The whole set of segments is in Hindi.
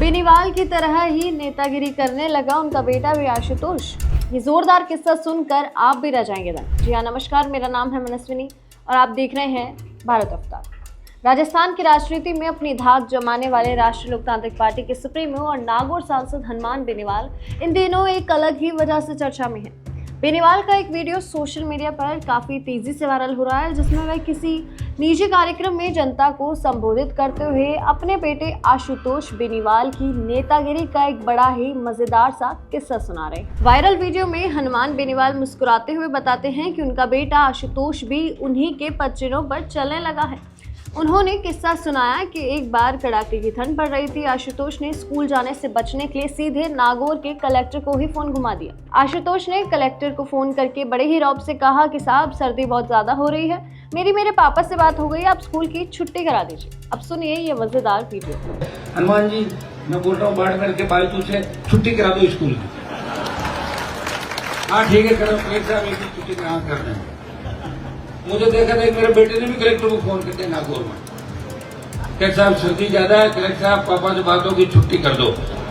बेनीवाल की तरह ही नेतागिरी करने लगा उनका बेटा भी आशुतोष। ये जोरदार किस्सा सुनकर आप भी रह जाएंगे दंग। जी हाँ, नमस्कार, मेरा नाम है मनस्विनी और आप देख रहे हैं भारत अवतार। राजस्थान की राजनीति में अपनी धाक जमाने वाले राष्ट्रीय लोकतांत्रिक पार्टी के सुप्रीमो और नागौर सांसद हनुमान बेनीवाल इन दिनों एक अलग ही वजह से चर्चा में है। बेनीवाल का एक वीडियो सोशल मीडिया पर काफी तेजी से वायरल हो रहा है, जिसमें वह किसी निजी कार्यक्रम में जनता को संबोधित करते हुए अपने बेटे आशुतोष बेनीवाल की नेतागिरी का एक बड़ा ही मजेदार सा किस्सा सुना रहे हैं। वायरल वीडियो में हनुमान बेनीवाल मुस्कुराते हुए बताते हैं कि उनका बेटा आशुतोष भी उन्हीं के पच्चीनों पर चलने लगा है। उन्होंने किस्सा सुनाया कि एक बार कड़ाके की ठंड पड़ रही थी। आशुतोष ने स्कूल जाने से बचने के लिए सीधे नागौर के कलेक्टर को ही फोन घुमा दिया। आशुतोष ने कलेक्टर को फोन करके बड़े ही रौब से कहा कि साहब, सर्दी बहुत ज्यादा हो रही है, मेरे पापा से बात हो गई, आप स्कूल की छुट्टी करा दीजिए। अब सुनिए ये मजेदार वीडियो। हनुमान जी, मैं बोल रहा हूँ बाड़मेर के पालतू से छुट्टी करा दो स्कूल की। हाँ ठीक है, करो कलेक्टर साहब, एक छुट्टी करा कर दें। मुझे देखा था मेरे बेटे ने भी कलेक्टर को फोन करते नागौर में, कलेक्टर साहब सर्दी ज्यादा है, कलेक्टर साहब पापा से बात होगी, छुट्टी कर दो।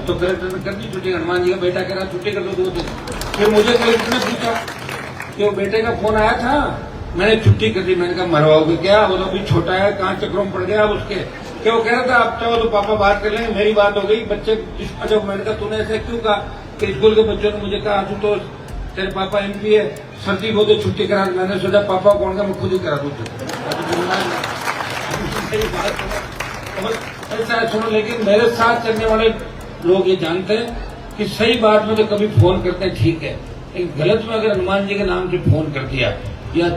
तो कलेक्टर ने कर दी छुट्टी। हनुमान जी का बेटा कह रहा छुट्टी कर दो 2 दिन। फिर मुझे कलेक्टर ने पूछा कि वो बेटे का फोन आया था, मैंने छुट्टी कर दी। मैंने कहा मरवाओगे क्या, वो तो अभी छोटा है, कहाँ चक्रों में पड़ गया अब उसके। क्या वो कह रहा था आप चाहो तो पापा बात कर लेंगे, मेरी बात हो गई बच्चे। जब मैंने कहा तूने ऐसा क्यों कहा, कि स्कूल के बच्चों ने मुझे कहा आशुतोष तेरे पापा एमपी है, सर्दी हो तो छुट्टी करा। मैंने सोचा पापा कौन का, मैं खुद ही करा दूँ। ऐसा है सुनो, लेकिन मेरे साथ चलने वाले लोग ये जानते हैं कि सही बात में तो कभी फोन करते हैं, ठीक है, लेकिन गलत में अगर हनुमान जी के नाम से फोन कर दिया या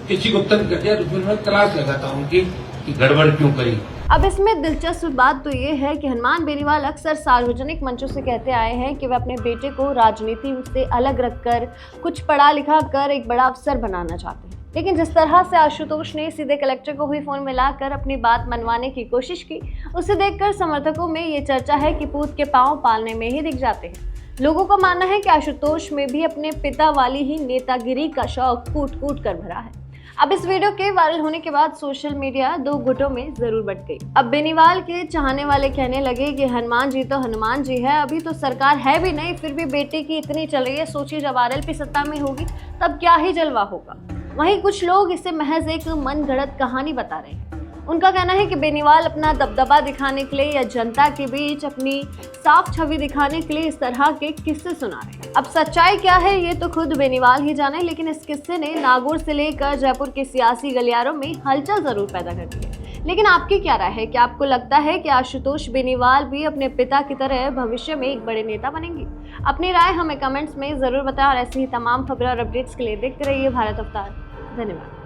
किसी को तंग कर दिया तो फिर मैं क्लास लगाता हूँ कि गड़बड़ क्यों करी। अब इसमें दिलचस्प बात तो ये है कि हनुमान बेनीवाल अक्सर सार्वजनिक मंचों से कहते आए हैं कि वे अपने बेटे को राजनीति से अलग रखकर कुछ पढ़ा लिखा कर एक बड़ा अफसर बनाना चाहते हैं। लेकिन जिस तरह से आशुतोष ने सीधे कलेक्टर को ही फोन मिलाकर अपनी बात मनवाने की कोशिश की, उसे देखकर समर्थकों में ये चर्चा है कि पूत के पांव पालने में ही दिख जाते हैं। लोगों का मानना है कि आशुतोष में भी अपने पिता वाली ही नेतागिरी का शौक कूट कूट कर भरा है। अब इस वीडियो के वायरल होने के बाद सोशल मीडिया 2 गुटों में जरूर बंट गई। अब बेनीवाल के चाहने वाले कहने लगे कि हनुमान जी तो हनुमान जी है, अभी तो सरकार है भी नहीं, फिर भी बेटे की इतनी चल रही है, सोचिए जब आरएलपी सत्ता में होगी तब क्या ही जलवा होगा। वहीं कुछ लोग इसे महज एक मन गढ़ंत कहानी बता रहे हैं। उनका कहना है कि बेनीवाल अपना दबदबा दिखाने के लिए या जनता के बीच अपनी साफ छवि दिखाने के लिए इस तरह के किस्से सुना रहे हैं। अब सच्चाई क्या है ये तो खुद बेनीवाल ही जाने, लेकिन इस किस्से ने नागौर से लेकर जयपुर के सियासी गलियारों में हलचल जरूर पैदा कर दी है। लेकिन आपकी क्या राय है? क्या आपको लगता है कि आशुतोष बेनीवाल भी अपने पिता की तरह भविष्य में एक बड़े नेता बनेंगे? अपनी राय हमें कमेंट्स में जरूर बताएं और ऐसी ही तमाम खबरें और अपडेट्स के लिए देखते रहिए भारत अवतार। धन्यवाद।